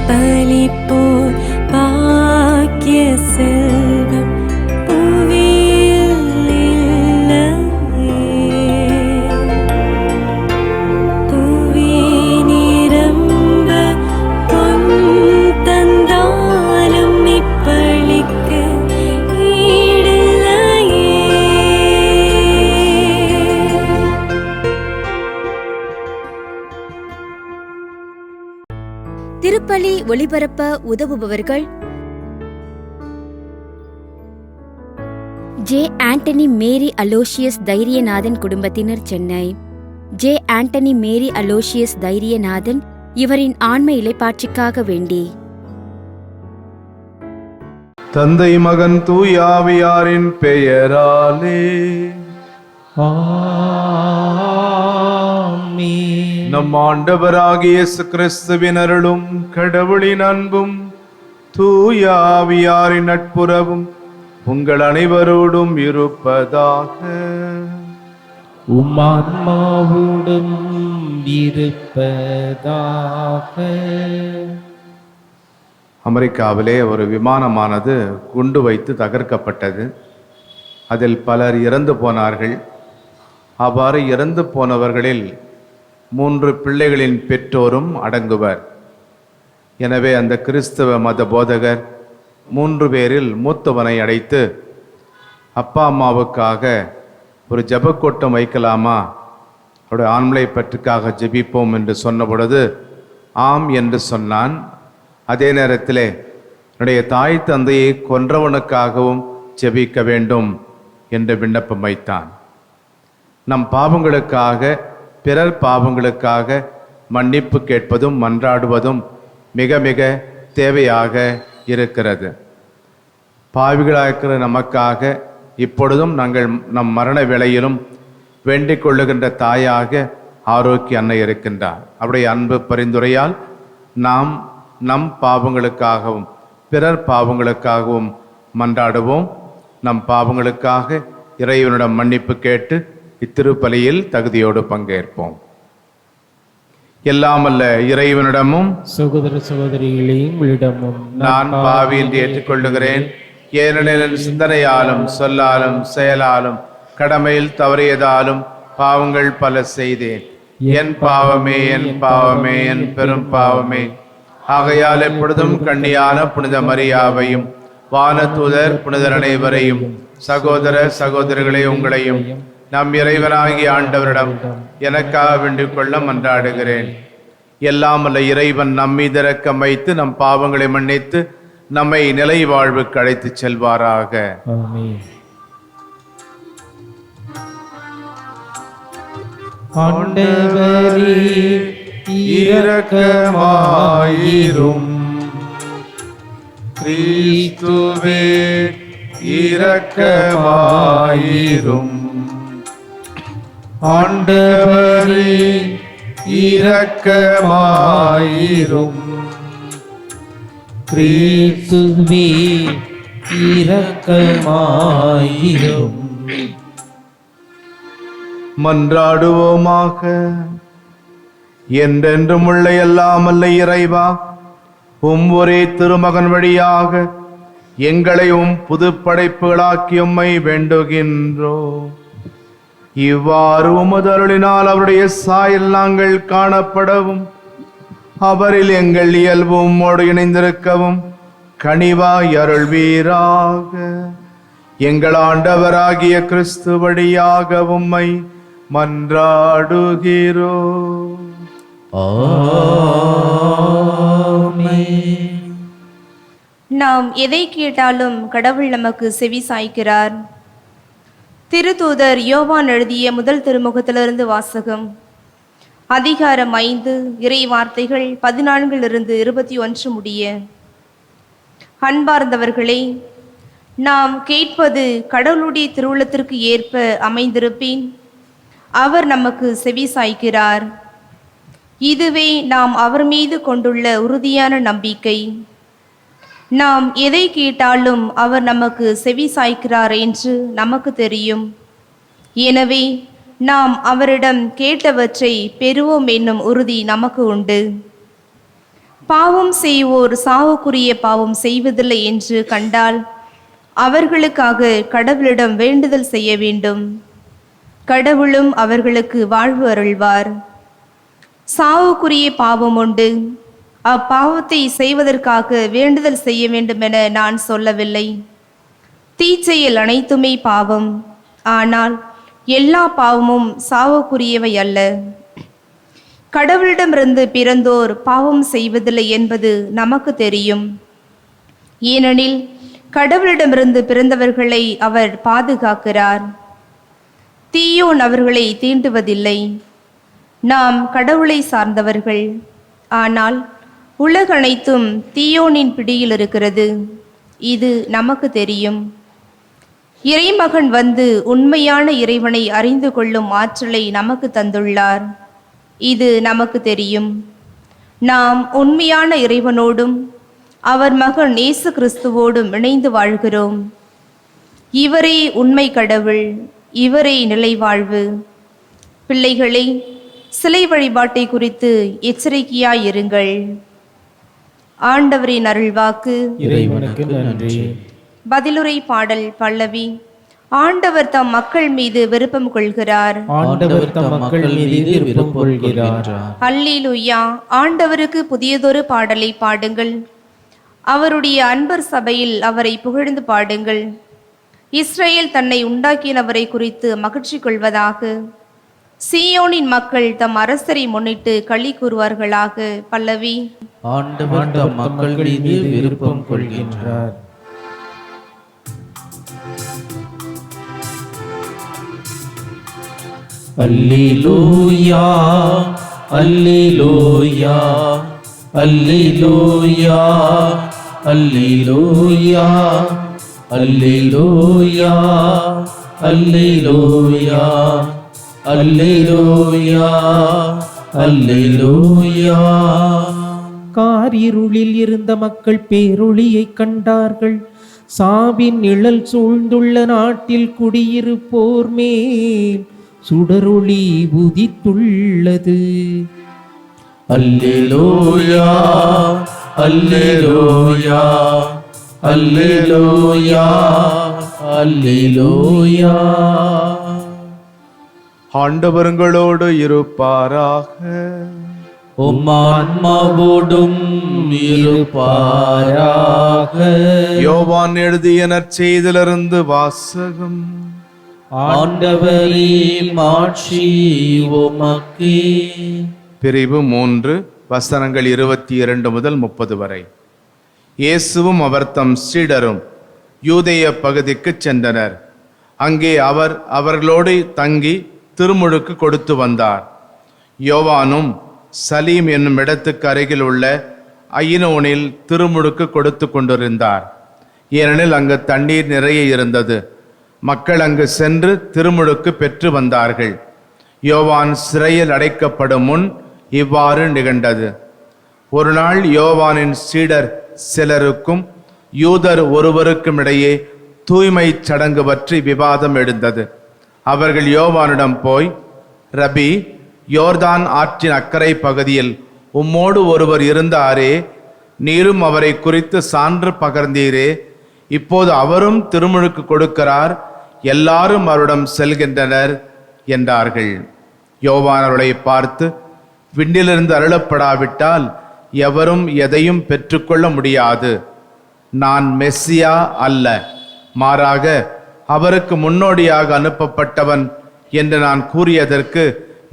பலிப்போர் பாக்கிய செல்வம் புவியில் இல்லையே. புவி நிரம்ப பொன் தந்தாலும் இப்பளிக்கு ஈடில்லையே. திருப்பலி ஒளிபரப்ப உதவுபவர்கள் ஜே. ஆண்டனி மேரி அலோசியஸ் தைரியநாதன் குடும்பத்தினர், சென்னை. ஜே. ஆண்டனி மேரி அலோசியஸ் தைரியநாதன் இவரின் ஆன்ம இளைப்பாட்சிக்காக வேண்டி. தந்தை மகன் தூய ஆவியாரின் பெயராலே நம் ஆண்டவராகிய இயேசு கிறிஸ்துவின் அருளும் கடவுளின் அன்பும் தூய ஆவியாரின் நட்புறவும் உங்கள் அனைவரோடும் இருப்பதாக. உம்மான்மாவோடும் இருப்பதாக. அமெரிக்காவிலே ஒரு விமானமானது குண்டு வைத்து தகர்க்கப்பட்டது. அதில் பலர் இறந்து போனார்கள். அவ்வாறு இறந்து போனவர்களில் 3 பிள்ளைகளின் பெற்றோரும் அடங்குவர். எனவே அந்த கிறிஸ்தவ மத போதகர் 3 பேரில் மூத்தவனை அழைத்து, அப்பா அம்மாவுக்காக ஒரு ஜெபக்கூட்டம் வைக்கலாமா, அவருடைய ஆண்மலை பற்றுக்காக ஜெபிப்போம் என்று சொன்ன பொழுது ஆம் என்று சொன்னான். அதே நேரத்திலே என்னுடைய தாய் தந்தையை கொன்றவனுக்காகவும் ஜெபிக்க வேண்டும் என்று விண்ணப்பம் வைத்தான். நம் பாவங்களுக்காக, பிறர் பாவங்களுக்காக மன்னிப்பு கேட்பதும் மன்றாடுவதும் மிக மிக தேவையாக இருக்கிறது. பாவிகளாகிற நமக்காக இப்பொழுதும் நாங்கள் நம் மரண வேளையிலும் வேண்டிக் கொள்ளுகின்ற தாயாக ஆரோக்கிய அன்னை இருக்கின்றார். அவருடைய அன்பு பரிந்துரையால் நாம் நம் பாவங்களுக்காகவும் பிறர் பாவங்களுக்காகவும் மன்றாடுவோம். நம் பாவங்களுக்காக இறைவனிடம் மன்னிப்பு கேட்டு இத்திருப்பலியில் தகுதியோடு பங்கேற்போம். எல்லாமல்ல இறைவனிடமும் சகோதர சகோதரிகளிடமும் நான் பாவி என்று ஏற்றுக்கொள்ளுகிறேன். ஏனெனில் என் சிந்தனையாலும் சொல்லாலும் செயலாலும் கடமையில் தவறியதாலும் பாவங்கள் பல செய்தேன். என் பாவமே, என் பாவமே, என் பெரும் பாவமே. ஆகையால் எப்பொழுதும் கண்ணியான புனித மரியாவையும் வானதூதர் புனிதர் அனைவரையும் சகோதர சகோதரிகளை உங்களையும் நம் இறைவனாகிய ஆண்டவரிடம் எனக்காக வேண்டிக் கொள்ள மன்றாடுகிறேன். எல்லாம் அல்ல இறைவன் நம்மீது இரக்கம் வைத்து நம் பாவங்களை மன்னித்து நம்மை நிலை வாழ்வுக்கு அழைத்து செல்வாராக. ஆண்டவரே இரக்கமாயிரும். கிறிஸ்துவே இரக்கமாயிரும். ஆண்டவரே இரக்கமாயிரும். கிறிஸ்துவே இரக்கமாயிரும். மன்றாடுவோமாக. என்றென்றும் உள்ள எல்லாம் அல்ல இறைவா, ஒரே திருமகன் வழியாக எங்களையும் புது படைப்புகளாக்கி உம்மை வேண்டுகின்றோம். இவ்வாறு உமது அருளினால் அவருடைய சாயல் நாங்கள் காணப்படவும் அவரில் எங்கள் இயல்பு உம்மோடு இணைந்திருக்கவும் கனிவாய் அருள்வீராக. எங்கள் ஆண்டவராகிய கிறிஸ்து வழியாக உம்மை மன்றாடுகிறோம். நாம் எதை கேட்டாலும் கடவுள் நமக்கு செவி சாய்க்கிறார். திருத்தூதர் யோவான் எழுதிய முதல் திருமுகத்திலிருந்து வாசகம். அதிகாரம் 5, இறை வார்த்தைகள் 14 21 முடிய. அன்பார்ந்தவர்களே, நாம் கேட்பது கடவுளுடைய திருவுள்ளத்திற்கு ஏற்ப அமைந்திருப்பின் அவர் நமக்கு செவி சாய்க்கிறார். இதுவே நாம் அவர் மீது கொண்டுள்ள உறுதியான நம்பிக்கை. நாம் எதை கேட்டாலும் அவர் நமக்கு செவி சாய்க்கிறார் என்று நமக்கு தெரியும். எனவே நாம் அவரிடம் கேட்டவற்றை பெறுவோம் என்னும் உறுதி நமக்கு உண்டு. பாவம் செய்வோர் சாவுக்குரிய பாவம் செய்வதில்லை என்று கண்டால் அவர்களுக்காக கடவுளிடம் வேண்டுதல் செய்ய வேண்டும். கடவுளும் அவர்களுக்கு வாழ்வு அருள்வார். சாவுக்குரிய பாவம் உண்டு. அப்பாவத்தை செய்வதற்காக வேண்டுதல் செய்ய வேண்டும் என நான் சொல்லவில்லை. தீச்செயல் அனைத்துமே பாவம். ஆனால் எல்லா பாவமும் சாவுக்குரியவை அல்ல. கடவுளிடமிருந்து பிறந்தோர் பாவம் செய்வதில்லை என்பது நமக்கு தெரியும். ஏனெனில் கடவுளிடமிருந்து பிறந்தவர்களை அவர் பாதுகாக்கிறார். தீயோன் அவர்களை தீண்டுவதில்லை. நாம் கடவுளை சார்ந்தவர்கள். ஆனால் உலகனைத்தும் தீயோனின் பிடியில் இருக்கிறது. இது நமக்கு தெரியும். இறைமகன் வந்து உண்மையான இறைவனை அறிந்து கொள்ளும் ஆற்றலை நமக்கு தந்துள்ளார். இது நமக்கு தெரியும். நாம் உண்மையான இறைவனோடும் அவர் மகன் இயேசு கிறிஸ்துவோடும் இணைந்து வாழ்கிறோம். இவரே உண்மை கடவுள், இவரே நிலைவாழ்வு. பிள்ளைகளை, சிலை வழிபாட்டை குறித்து எச்சரிக்கையாயிருங்கள். ஆண்டவரின் அருள்வாக்கு. இறைவனுக்கு நன்றி. பதிலுரை பாடல் பல்லவி. ஆண்டவர் தம் மக்கள் மீது விருப்பம் கொள்கிறார். ஆண்டவர் தம் மக்கள் மீது விருப்பம் கொள்கிறார். அல்லேலூயா. ஆண்டவருக்கு புதியதொரு பாடலை பாடுங்கள். அவருடைய அன்பர் சபையில் அவரை புகழ்ந்து பாடுங்கள். இஸ்ரேல் தன்னை உண்டாக்கினவரை குறித்து மகிழ்ச்சி கொள்வதாக. சீயோனின் மக்கள் தம் அரசரை முன்னிட்டு களி கூறுவார்களாக. பல்லவி. ஆண்டவர் தம் மக்கள் மீது விருப்பம் கொள்கின்றார். அல்லேலூயா, அல்லேலூயா, அல்லேலூயா, அல்லேலூயா, அல்லேலூயா, அல்லேலூயா, அல்லேலூயா, அல்லேலூயா. காரிருளில் இருந்த மக்கள் பேரொளியை கண்டார்கள். சாவின் நிழல் சூழ்ந்துள்ள நாட்டில் குடியிருப்போர் மேல் சுடரொளி உதித்துள்ளது. அல்லேலூயா, அல்லேலூயா, அல்லேலூயா, அல்லேலூயா. ஆண்டவர்களோடு இருப்பாராக. உம் ஆன்மாவோடும் இருப்பாராக. யோவான் எழுதிய நற்செய்தியிலிருந்து வாசகம். ஆண்டவரே, மாட்சி உமக்கே. பிரிவு 3, வசனங்கள் 22 முதல் 30 வரை. இயேசுவும் அவர் தம் சீடரும் யூதேய பகுதிக்கு சென்றனர். அங்கே அவர் அவர்களோடு தங்கி திருமுழுக்கு கொடுத்து வந்தார். யோவானும் சலீம் என்னும் இடத்துக்கு அருகில் உள்ள ஐனோனில் திருமுழுக்கு கொடுத்து கொண்டிருந்தார். ஏனெனில் அங்கு தண்ணீர் நிறைய இருந்தது. மக்கள் அங்கு சென்று திருமுழுக்கு பெற்று வந்தார்கள். யோவான் சிறையில் அடைக்கப்படும் முன் இவ்வாறு நிகழ்ந்தது. ஒரு நாள் யோவானின் சீடர் சிலருக்கும் யூதர் ஒருவருக்கும் இடையே தூய்மை சடங்கு பற்றி விவாதம் எழுந்தது. அவர்கள் யோவானிடம் போய், ரபி, யோர்தான் ஆற்றின் அக்கறை பகுதியில் உம்மோடு ஒருவர் இருந்தாரே, நீரும் அவரை குறித்து சான்று பகர்ந்தீரே, இப்போது அவரும் திருமுழுக்கு கொடுக்கிறார், எல்லாரும் அவரிடம் செல்கின்றனர் என்றார்கள். யோவான் அவர்களை பார்த்து, விண்ணிலிருந்து அருளப்படாவிட்டால் எவரும் எதையும் பெற்றுக்கொள்ள முடியாது. நான் மெஸ்ஸியா அல்ல, மாறாக அவருக்கு முன்னோடியாக அனுப்பப்பட்டவன் என்று நான் கூறியதற்கு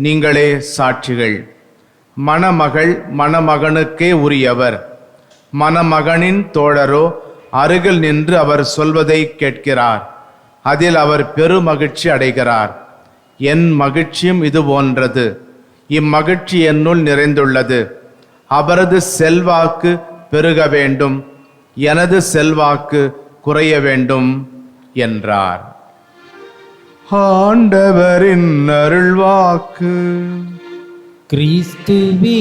நீங்களே சாட்சிகள். மணமகள் மணமகனுக்கே உரியவர். மணமகனின் தோழரோ அருகில் நின்று அவர் சொல்வதை கேட்கிறார். அதில் அவர் பெருமகிழ்ச்சி அடைகிறார். என் மகிழ்ச்சியும் இது போன்றது. இம்மகிழ்ச்சி என்னுள் நிறைந்துள்ளது. அவரது செல்வாக்கு பெருக வேண்டும், எனது செல்வாக்கு குறைய வேண்டும் என்றார். ஆண்டவரின் அருள்வாக்கு. கிறிஸ்துவே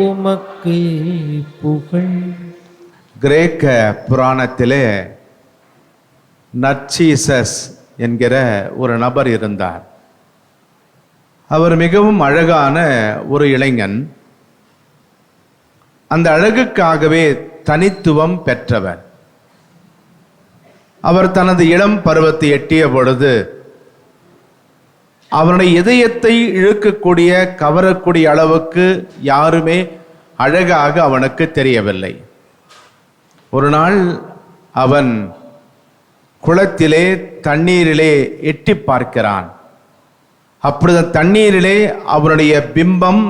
உமக்கு புகழ். கிரேக்க புராணத்திலே நர்சீசஸ் என்கிற ஒரு நபர் இருந்தார். அவர் மிகவும் அழகான ஒரு இளைஞன். அந்த அழகுக்காகவே தனித்துவம் பெற்றவர். அவர் தனது இளம் பருவத்தை எட்டிய பொழுது அவனுடைய இதயத்தை இழுக்கக்கூடிய கவரக்கூடிய அளவுக்கு யாருமே அழகாக அவனுக்கு தெரியவில்லை. ஒரு நாள் அவன் குளத்திலே தண்ணீரிலே எட்டி பார்க்கிறான். அப்பொழுது தண்ணீரிலே அவனுடைய பிம்பம்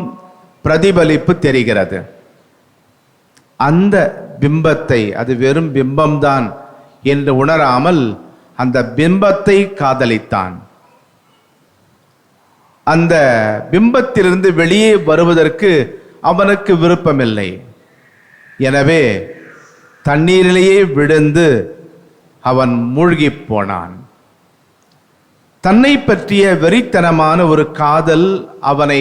பிரதிபலிப்பு தெரிகிறது. அந்த பிம்பத்தை, அது வெறும் பிம்பம்தான் என்று உணராமல் அந்த பிம்பத்தை காதலித்தான். அந்த பிம்பத்திலிருந்து வெளியே வருவதற்கு அவனுக்கு விருப்பமில்லை. எனவே தண்ணீரிலேயே விழுந்து அவன் மூழ்கி போனான். தன்னை பற்றிய வெறித்தனமான ஒரு காதல் அவனை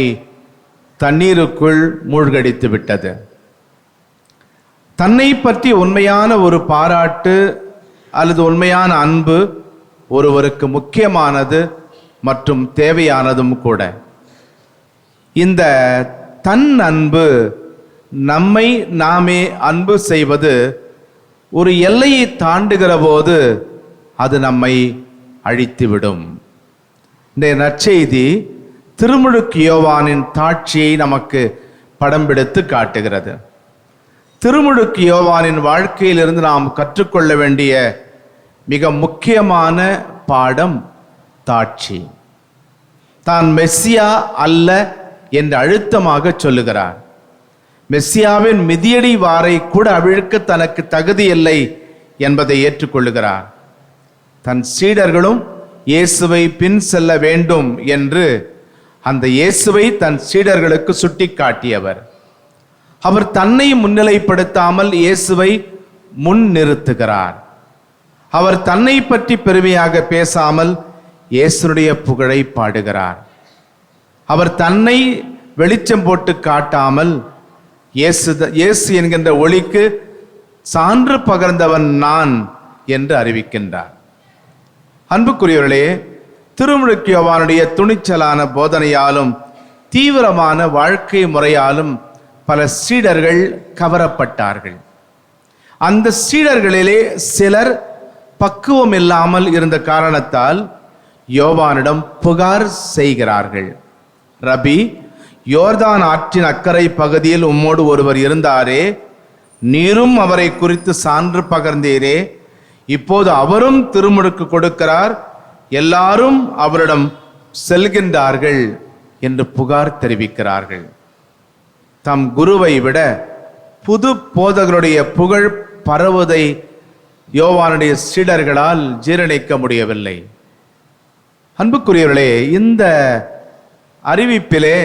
தண்ணீருக்குள் மூழ்கடித்து விட்டது. தன்னை பற்றி உண்மையான ஒரு பாராட்டு அல்லது உண்மையான அன்பு ஒருவருக்கு முக்கியமானது மற்றும் தேவையானதும் கூட. இந்த தன் அன்பு, நம்மை நாமே அன்பு செய்வது ஒரு எல்லையை தாண்டுகிற போது அது நம்மை அழித்துவிடும். இந்த நற்செய்தி திருமுழுக்கு யோவானின் தாட்சியை நமக்கு படம் பிடித்து காட்டுகிறது. திருமுழுக்கு யோவானின் வாழ்க்கையிலிருந்து நாம் கற்றுக்கொள்ள வேண்டிய மிக முக்கியமான பாடம் தாட்சி. தான் மெஸ்ஸியா அல்ல என்று அழுத்தமாக சொல்லுகிறார். மெஸ்ஸியாவின் மிதியடி வாரை கூட அவிழ்க்க தனக்கு தகுதி இல்லை என்பதை ஏற்றுக்கொள்ளுகிறார். தன் சீடர்களும் இயேசுவை பின் செல்ல வேண்டும் என்று அந்த இயேசுவை தன் சீடர்களுக்கு சுட்டி காட்டியவர். அவர் தன்னை முன்னிலைப்படுத்தாமல் இயேசுவை முன் நிறுத்துகிறார். அவர் தன்னை பற்றி பெருமையாக பேசாமல் இயேசுடைய புகழை பாடுகிறார். அவர் தன்னை வெளிச்சம் போட்டு காட்டாமல் இயேசு என்கின்ற ஒளிக்கு சான்று பகர்ந்தவன் நான் என்று அறிவிக்கின்றார். அன்புக்குரியவர்களே, திருமுழுக்கு யோவானுடைய துணிச்சலான போதனையாலும் தீவிரமான வாழ்க்கை முறையாலும் பல சீடர்கள் கவரப்பட்டார்கள். அந்த சீடர்களிலே சிலர் பக்குவம் இல்லாமல் இருந்த காரணத்தால் யோவானிடம் புகார் செய்கிறார்கள். ரபி, யோர்தான் ஆற்றின் அக்கறை பகுதியில் உம்மோடு ஒருவர் இருந்தாரே, நீரும் அவரை குறித்து சான்று பகர்ந்தீரே, இப்போது அவரும் திருமுழுக்கு கொடுக்கிறார், எல்லாரும் அவரிடம் செல்கின்றார்கள் என்று புகார் தெரிவிக்கிறார்கள். தம் குருவை விட புது போதகருடைய புகழ் பரவுவதை யோவானுடைய சீடர்களால் ஜீரணிக்க முடியவில்லை. அன்புக்குரியவர்களே, இந்த அறிவிப்பிலே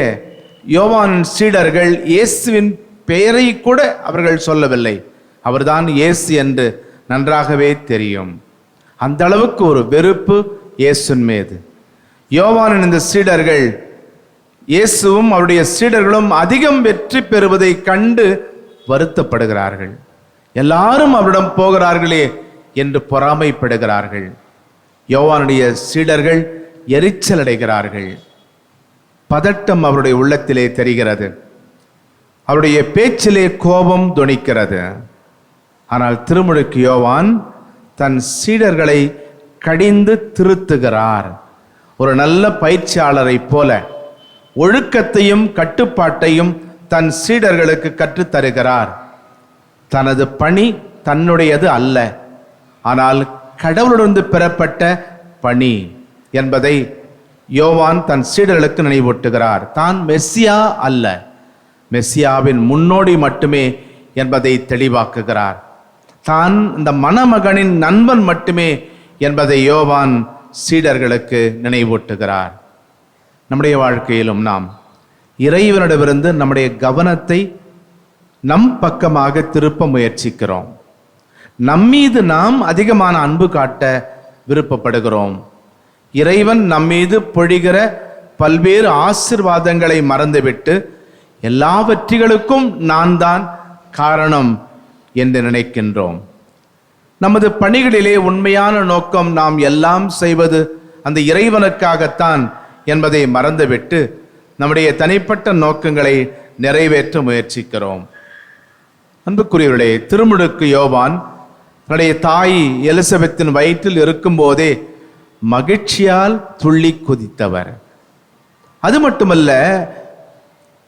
யோவானின் சீடர்கள் இயேசுவின் பெயரை கூட அவர்கள் சொல்லவில்லை. அவர்தான் இயேசு என்று நன்றாகவே தெரியும். அந்த அளவுக்கு ஒரு வெறுப்பு இயேசுவின் மீது. யோவானின் இந்த சீடர்கள் இயேசுவும் அவருடைய சீடர்களும் அதிகம் வெற்றி பெறுவதை கண்டு வருத்தப்படுகிறார்கள். எல்லாரும் அவரிடம் போகிறார்களே என்று பொறாமைப்படுகிறார்கள். யோவானுடைய சீடர்கள் எரிச்சல் அடைகிறார்கள். பதட்டம் அவருடைய உள்ளத்திலே தெரிகிறது. அவருடைய பேச்சிலே கோபம் தொனிக்கிறது. ஆனால் திருமுழுக்கு யோவான் தன் சீடர்களை கடிந்து திருத்துகிறார். ஒரு நல்ல பயிற்சியாளரை போல ஒழுக்கத்தையும் கட்டுப்பாட்டையும் தன் சீடர்களுக்கு கற்றுத்தருகிறார். தனது பணி தன்னுடையது அல்ல, ஆனால் கடவுளிலிருந்து பெறப்பட்ட பணி என்பதை யோவான் தன் சீடர்களுக்கு நினைவூட்டுகிறார். தான் மெஸ்ஸியா அல்ல, மெஸ்ஸியாவின் முன்னோடி மட்டுமே என்பதை தெளிவாக்குகிறார். தான் இந்த மணமகனின் நண்பன் மட்டுமே என்பதை யோவான் சீடர்களுக்கு நினைவூட்டுகிறார். நம்முடைய வாழ்க்கையிலும் நாம் இறைவனிடமிருந்து நம்முடைய கவனத்தை நம் பக்கமாக திருப்ப முயற்சிக்கிறோம். நம்மீது நாம் அதிகமான அன்பு காட்ட விருப்பப்படுகிறோம். இறைவன் நம்மீது பொழிகிற பல்வேறு ஆசீர்வாதங்களை மறந்துவிட்டு எல்லாவற்றிகளுக்கும் நான் தான் காரணம் என்று நினைக்கின்றோம். நமது பணிகளிலே உண்மையான நோக்கம் நாம் எல்லாம் செய்வது அந்த இறைவனுக்காகத்தான் என்பதை மறந்துவிட்டு நம்முடைய தனிப்பட்ட நோக்கங்களை நிறைவேற்ற முயற்சிக்கிறோம். அன்புக்குரியவர்களே, திருமுழுக்கு யோவான் தன்னுடைய தாய் எலிசபெத்தின் வயிற்றில் இருக்கும்போதே மகிழ்ச்சியால் துள்ளி குதித்தவர். அது மட்டுமல்ல,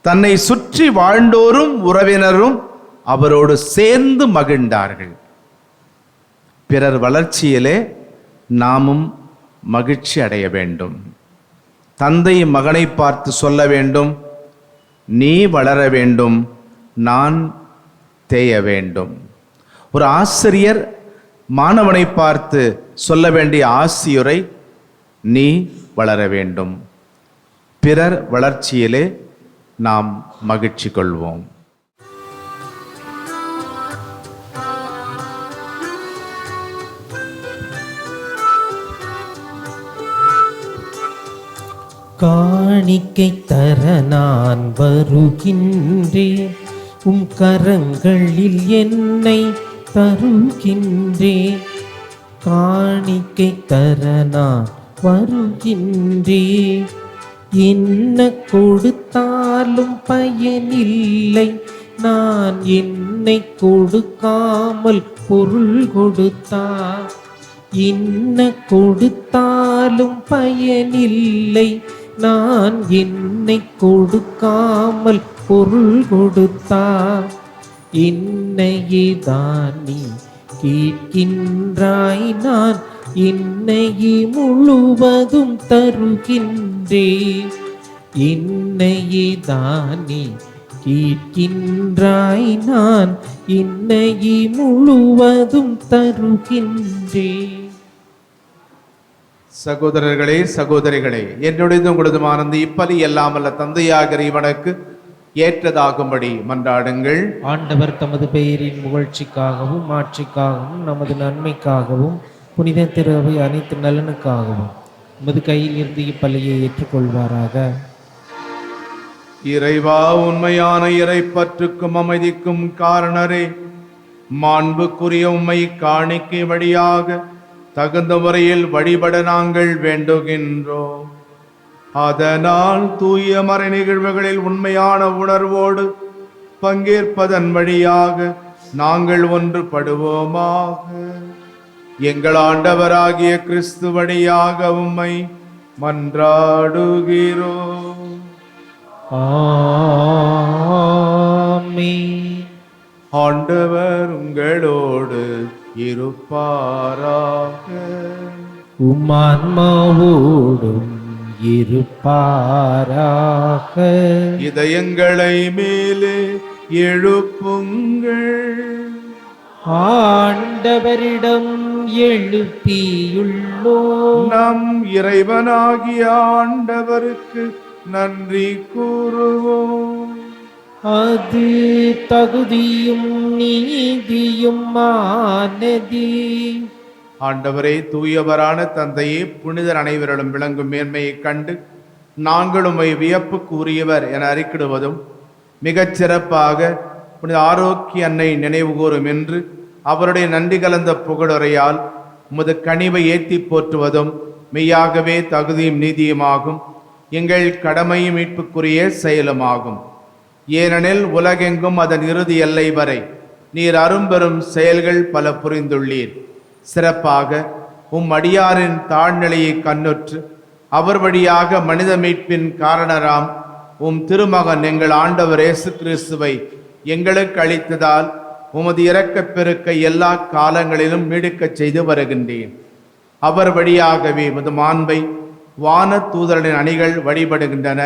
தன்னை சுற்றி வாழ்ந்தோரும் உறவினரும் அவரோடு சேர்ந்து மகிழ்ந்தார்கள். பிறர் வளர்ச்சியிலே நாமும் மகிழ்ச்சி அடைய வேண்டும். தந்தை மகனை பார்த்து சொல்ல வேண்டும், நீ வளர வேண்டும், நான் தேய வேண்டும். ஒரு ஆசிரியர் மாணவனை பார்த்து சொல்ல வேண்டிய ஆசியுரை, நீ வளர வேண்டும். பிறர் வளர்ச்சியிலே நாம் மகிழ்ச்சி கொள்வோம். காணிக்கை தர நான் வருகின்றேன், உம் கரங்களில் என்னை தருகின்றேன். காணிக்கை தர நான் வருகின்றேன், என்ன கொடுத்தாலும் பயனில்லை, நான் என்னை கொடுக்காமல் பொருள் கொடுத்தார். என்ன கொடுத்தாலும் பயனில்லை, நான் என்னை கொடுக்காமல் பொருள் கொடுத்தார். என்னையே தான் நீ கேட்கின்றாய், நான் என்னையே முழுவதும் தருகின்றேன். என்னையே தான் நீ கேட்கின்றாய், நான் என்னையே முழுவதும் தருகின்றேன். சகோதரர்களே, சகோதரிகளே, என்னுடையது உங்களதுமான இப்பலி எல்லாமல்ல தந்தையாகிற இவனுக்கு ஏற்றதாகும்படி மன்றாடுங்கள். ஆண்டவர் தமது பெயரின் புகழ்ச்சிக்காகவும் மாட்சிக்காகவும் நமது நன்மைக்காகவும் புனித திருவை அனைத்து நலனுக்காகவும் உமது கையில் இருந்து இப்பலியை ஏற்றுக்கொள்வாராக. இறைவா, உண்மையான இறைப்பற்றுக்கும் அமைதிக்கும் காரணரே, மாண்புக்குரிய உம்மை காணிக்கை வழியாக தகுந்த முறையில் வழிபட நாங்கள் வேண்டுகின்றோம். அதனால் தூய மறை நிகழ்வுகளில் உண்மையான உணர்வோடு பங்கேற்பதன் வழியாக நாங்கள் ஒன்றுபடுவோமாக. எங்கள் ஆண்டவராகிய கிறிஸ்து வழியாக உம்மை மன்றாடுகிறோம். ஆமென். ஆண்டவர் உங்களோடு இருப்பாராக. உம்மான்மாவோடும் இருப்பாராக. இதயங்களை மேலே எழுப்புங்கள். ஆண்டவரிடம் எழுப்பியுள்ளோம். நம் இறைவனாகிய ஆண்டவருக்கு நன்றி கூறுவோம். அது தகுதியும் நீதியும் ஆனதே. ஆண்டவரே, தூயவரான தந்தையே, புனிதர் அனைவரிடம் விளங்கும் மேன்மையை கண்டு நாங்கள் உம்மை வியப்புக்கு உரியவர் என அறிக்கிடுவதும், மிகச் சிறப்பாக புனித ஆரோக்கிய அன்னை நினைவு கூறும் என்று அவருடைய நன்றி கலந்த புகழுரையால் உமது கனிவை ஏற்றி போற்றுவதும் மெய்யாகவே தகுதியும் நீதியுமாகும், எங்கள் கடமையும் மீட்புக்குரிய செயலுமாகும். ஏனெனில் உலகெங்கும் அதன் இறுதி எல்லை வரை நீர் அரும்பெரும் செயல்கள் பல புரிந்துள்ளீர். சிறப்பாக உம் அடியாரின் தாழ்நிலையை கண்ணுற்று அவர் வழியாக மனித மீட்பின் காரணராம் உம் திருமகன் எங்கள் ஆண்டவர் இயேசு கிறிஸ்துவை எங்களுக்கு அளித்ததால் உமது இரக்கப் பெருக்கை எல்லா காலங்களிலும் நீடிக்கச் செய்து வருகின்றேன். அவர் வழியாகவே உமது மாண்பை வான தூதரின் அணிகள் வழிபடுகின்றன,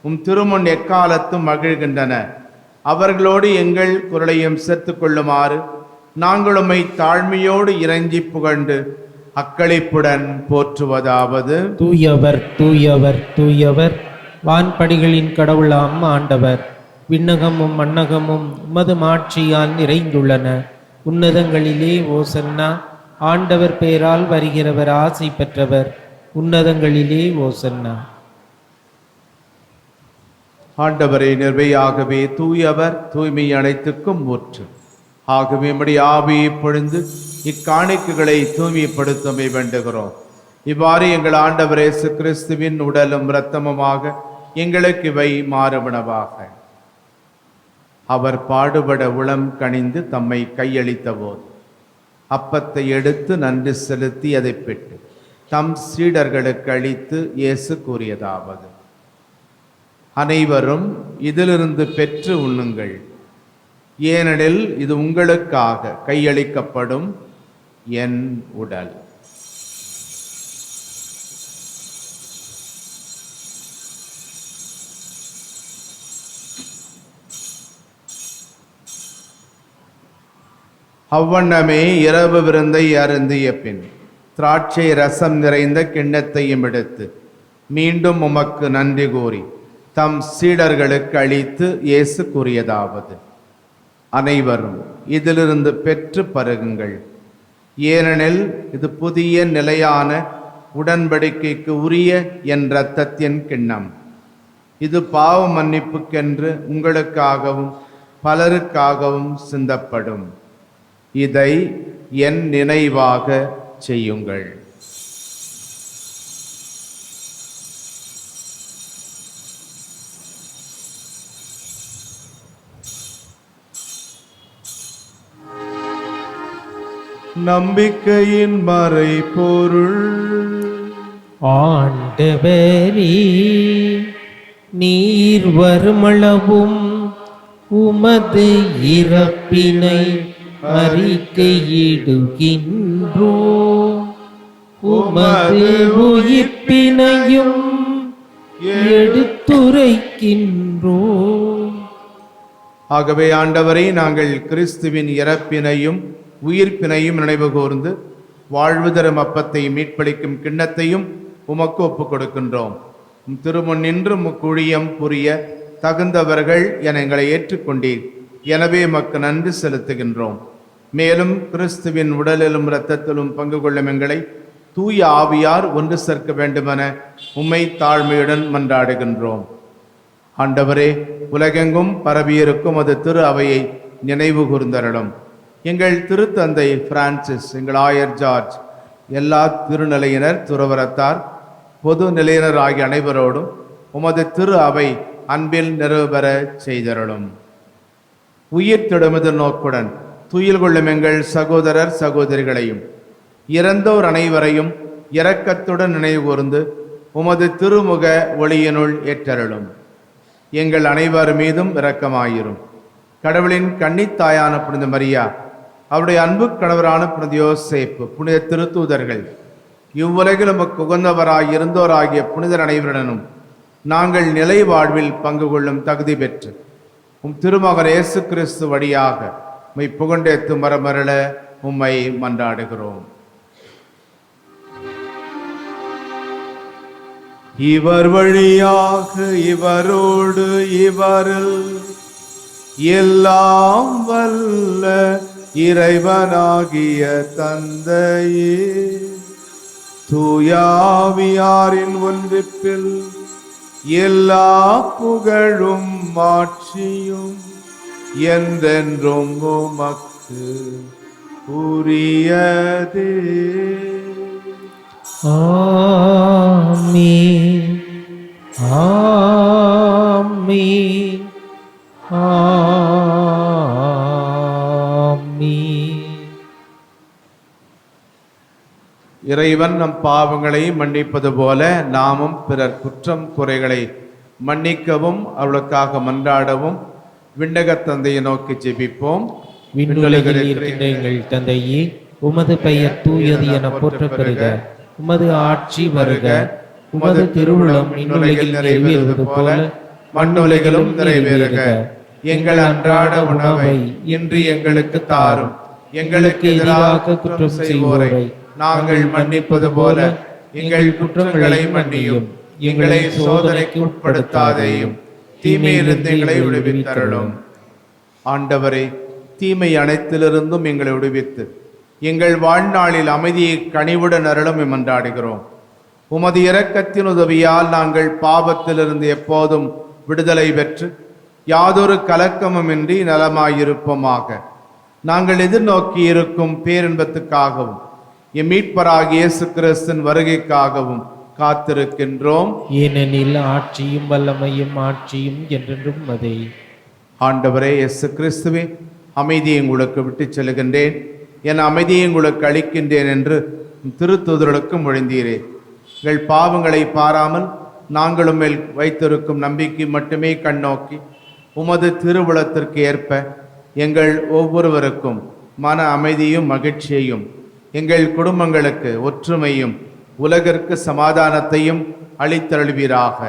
உம் திருமுன் எக்காலத்தும் மகிழ்கின்றன. அவர்களோடு எங்கள் குரலையும் சேர்த்து கொள்ளுமாறு நாங்கள் உம்மை தாழ்மையோடு இறைஞ்சி புகழ்ந்து அக்களிப்புடன் போற்றுவதாவது: தூயவர் தூயவர் தூயவர், வான்படிகளின் கடவுளாம் ஆண்டவர். விண்ணகமும் மண்ணகமும் உமது மாட்சியால் நிறைந்துள்ளன. உன்னதங்களிலே ஓசன்னா. ஆண்டவர் பெயரால் வருகிறவர் ஆசி பெற்றவர். உன்னதங்களிலே ஓசன்னா. ஆண்டவரை நிர்வையாகவே தூயவர், தூய்மை அனைத்துக்கும் ஊற்று. ஆகவே நம்முடைய ஆவியை பொழிந்து இக்காணிக்கைகளை தூய்மைப்படுத்தமை வேண்டுகிறோம். இவ்வாறு எங்கள் ஆண்டவர் இயேசு கிறிஸ்துவின் உடலும் இரத்தமுமாக எங்களுக்கு இவை மாறுபனவாக. அவர் பாடுபட உளம் கனிந்து தம்மை கையளித்த போது அப்பத்தை எடுத்து நன்றி செலுத்தி அதை பெற்று தம் சீடர்களுக்கு அளித்து இயேசு கூறியதாவது: அனைவரும் இதிலிருந்து பெற்று உண்ணுங்கள், ஏனெனில் இது உங்களுக்காக கையளிக்கப்படும் என் உடல். அவ்வண்ணமே இரவு விருந்தை அருந்திய பின் திராட்சை ரசம் நிறைந்த கிண்ணத்தையும் எடுத்து மீண்டும் உமக்கு நன்றி கூறி தம் சீடர்களுக்கு அளித்து இயேசு கூறியதாவது: அனைவரும் இதிலிருந்து பெற்று பருகுங்கள், ஏனெனில் இது புதிய நிலையான உடன்படிக்கைக்கு உரிய என் இரத்தத்தின் கிண்ணம். இது பாவ மன்னிப்புக்கென்று உங்களுக்காகவும் பலருக்காகவும் சிந்தப்படும். இதை என் நினைவாக செய்யுங்கள். நம்பிக்கையின் மறைபொருள். ஆண்டவரே, நீர் வருமளவும் உமது இறப்பினை அறிக்கையிடுகின்றோம், உமது உயிர்ப்பினையும் எடுத்துரைக்கின்றோம். ஆகவே ஆண்டவரை, நாங்கள் கிறிஸ்துவின் இறப்பினையும் உயிர்ப்பினையும் நினைவு கூர்ந்து வாழ்வு தரும் அப்பத்தை மீட்பளிக்கும் கிண்ணத்தையும் உமக்கு ஒப்புக் கொடுக்கின்றோம். திருமுன் நின்று முக்குழியம் புரிய தகுந்தவர்கள் என எங்களை ஏற்றுக்கொண்டீர். எனவே எமக்கு நன்றி செலுத்துகின்றோம். மேலும் கிறிஸ்துவின் உடலிலும் இரத்தத்திலும் பங்கு கொள்ளும் எங்களை தூய ஆவியார் ஒன்று சேர்க்க வேண்டுமென உம்மை தாழ்மையுடன் மன்றாடுகின்றோம். ஆண்டவரே, உலகெங்கும் பரவியிருக்கும் அது திரு அவையை நினைவு கூர்ந்தருளும். எங்கள் திருத்தந்தை பிரான்சிஸ், எங்கள் ஆயர் ஜார்ஜ், எல்லா திருநிலையினர், துறவரத்தார், பொது நிலையினர் ஆகிய அனைவரோடும் உமது திரு அவை அன்பில் நிறைவேற செய்தருளும். உயிர் திடுமது நோக்குடன் துயில் கொள்ளும் எங்கள் சகோதரர் சகோதரிகளையும் இறந்தோர் அனைவரையும் இரக்கத்துடன் நினைவு கூர்ந்து உமது திருமுக ஒளியினுள் ஏற்றருளும். எங்கள் அனைவர் மீதும் இரக்கமாயிரும். கடவுளின் கன்னித்தாயான புனித மரியா, அவருடைய அன்பு கணவரான புனித யோசேப்பு, புனித திருத்தூதர்கள், இவ்வுலகில் உமக்கு உகந்தவராய் இருந்தோராகிய புனிதர் அனைவருடனும் நாங்கள் நிலை வாழ்வில் பங்கு கொள்ளும் தகுதி பெற்று உம் திருமகன் இயேசு கிறிஸ்து வழியாக உம்மை புகண்டேத்து மரமருள உம்மை மன்றாடுகிறோம். இவர் வழியாக இவரோடு இவரில் எல்லாம் வல்ல இறைவனாகிய தந்தையே, தூயாவியாரின் ஒன்றிப்பில் எல்லா புகழும் மாட்சியும் என்றென்றும் உமக்கு உரியதே. ஆமென், ஆமென், ஆமென். இறைவன் நம் பாவங்களை மன்னிப்பது போல நாமும் பிறர் குற்றம் குறைகளை மன்னிக்கவும் அவளுக்காக மன்றாடவும் விண்ணகத் தந்தையை நோக்கி ஜெபிப்போம். விண்ணுலகில் இருக்கின்ற எங்கள் தந்தையே, உமது பெயர் தூயது என போற்றப் பெறுக. உமது ஆட்சி வருக. உமது திருவுளம் விண்ணுலகில் நிறைவேறுவது போல மண்ணுலகிலும் நிறைவேறுக. எங்கள் அன்றாட உணவை இன்று எங்களுக்கு தாரும். எங்களுக்கு எதிராக குற்றம் செய்வோரை நாங்கள் மன்னிப்பது போல எங்கள் குற்றங்களை மன்னியும். எங்களை சோதனைக்கு உட்படுத்தாதேயும், தீமையிலிருந்து எங்களை விடுவித்தருளும். ஆண்டவரே, தீமை அனைத்திலிருந்தும் எங்களை விடுவித்து எங்கள் வாழ்நாளில் அமைதியை கனிவுடன் அருளும் மன்றாடுகிறோம். உமது இரக்கத்தின் உதவியால் நாங்கள் பாவத்திலிருந்து எப்போதும் விடுதலை பெற்று யாதொரு கலக்கமுமின்றி நலமாயிருப்போமாக. நாங்கள் எதிர்நோக்கி இருக்கும் பேரின்பத்துக்காகவும் எம் மீட்பராகிய இயேசு கிறிஸ்துவின் வருகைக்காகவும் காத்திருக்கின்றோம். ஏனெனில் ஆட்சியும் வல்லமையும் ஆட்சியும் என்றென்றும் அதே. ஆண்டவரே இயேசு கிறிஸ்துவே, அமைதியை உங்களுக்கு விட்டுச் செல்கின்றேன், என் அமைதியை உங்களுக்கு அளிக்கின்றேன் என்று திருத்தூதர்களுக்கு மொழிந்தீரே. எங்கள் பாவங்களை பாராமல் நாங்களும் மேல் வைத்திருக்கும் நம்பிக்கை மட்டுமே கண்ணோக்கி உமது திருவுளத்திற்கு ஏற்ப எங்கள் ஒவ்வொருவருக்கும் மன அமைதியும் மகிழ்ச்சியையும், எங்கள் குடும்பங்களுக்கு ஒற்றுமையும் உலகிற்கு சமாதானத்தையும் அளித்தருள்வீராக.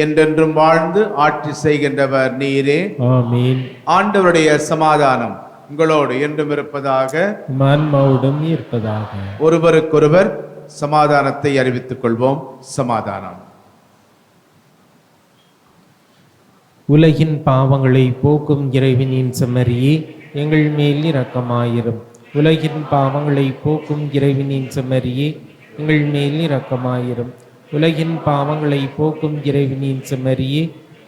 என்றென்றும் வாழ்ந்து ஆட்சி செய்கின்றவர் நீரே. ஆமென். ஆண்டவருடைய சமாதானம் உங்களோடு என்றும் இருப்பதாக, ஆன்மாவோடும் இருப்பதாக. ஒருவருக்கொருவர் சமாதானத்தை அறிவித்துக் கொள்வோம். சமாதானம். உலகின் பாவங்களை போக்கும் இறைவனின் செம்மறியே, எங்கள் மேல் இரக்கமாயிரும். உலகின் பாவங்களை போக்கும் இறைவனின் செம்மறியே, எங்கள் மேல் இரக்கமாயிரும். உலகின் பாவங்களை போக்கும் இறைவனின் செம்மறியே,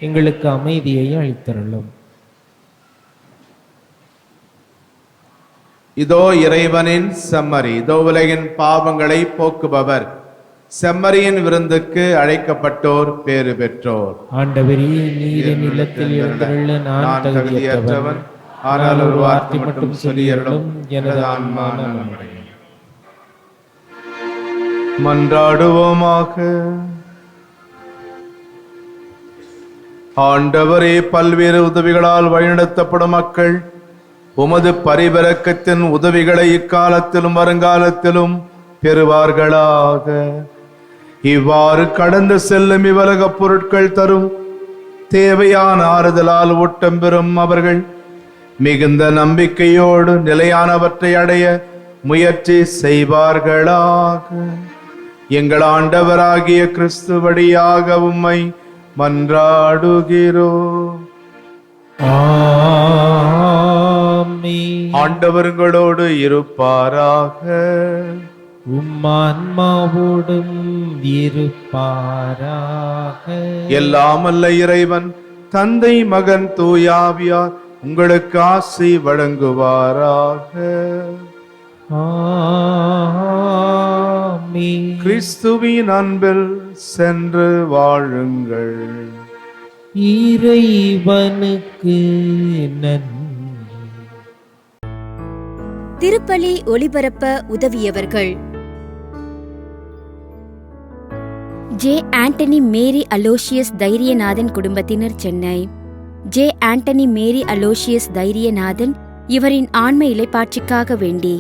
எங்களுக்கு அமைதியை அளித்தருளும். இதோ இறைவனின் செம்மறி, இதோ உலகின் பாவங்களை போக்குபவர். செம்மறியின் விருந்துக்கு அழைக்கப்பட்டோர் பேறு பெற்றோர். ஆண்டவரே, நீர் என் இல்லத்தில் எழுந்தருள நான் தகுதியற்றவன். ஆனால் ஒரு வார்த்தை மட்டும் சொல்லியருளும், எனது ஆன்மா நலமடையும். மன்றாடுவோமாக. ஆண்டவரே, பல்வேறு உதவிகளால் வழிநடத்தப்படும் மக்கள் உமது பரிபரக்கத்தின் உதவிகளை இக்காலத்திலும் வருங்காலத்திலும் பெறுவார்களாக. இவ்வாறு கடந்து செல்லும் இவ்வுலகப் பொருட்கள் தரும் தேவையான ஆறுதலால் ஓட்டம் பெறும் அவர்கள் மிகுந்த நம்பிக்கையோடு நிலையானவற்றை அடைய முயற்சி செய்வார்களாக. எங்கள் ஆண்டவராகிய கிறிஸ்து வழியாக உம்மை மன்றாடுகிறோம். ஆமென். ஆண்டவர்களோடு இருப்பாராக. உம்மான்மாவோடும் இருப்பாராக. எல்லாம் அல்ல இறைவன் தந்தை, மகன், தூயாவியார் உங்களுக்கு ஆசி வழங்குவாராக. ஆமென். கிறிஸ்துவின் அன்பில் சென்று வாழுங்கள். இறைவனுக்கு நன்றி. திருப்பலி ஒளிபரப்ப உதவியவர்கள்: ஜே ஆண்டனி மேரி அலோசியஸ் தைரியநாதன் குடும்பத்தினர், சென்னை. ஜே ஆண்டனி மேரி அலோசியஸ் தைரியநாதன் இவரின் ஆன்ம இலைப்பாட்சிக்காக வேண்டி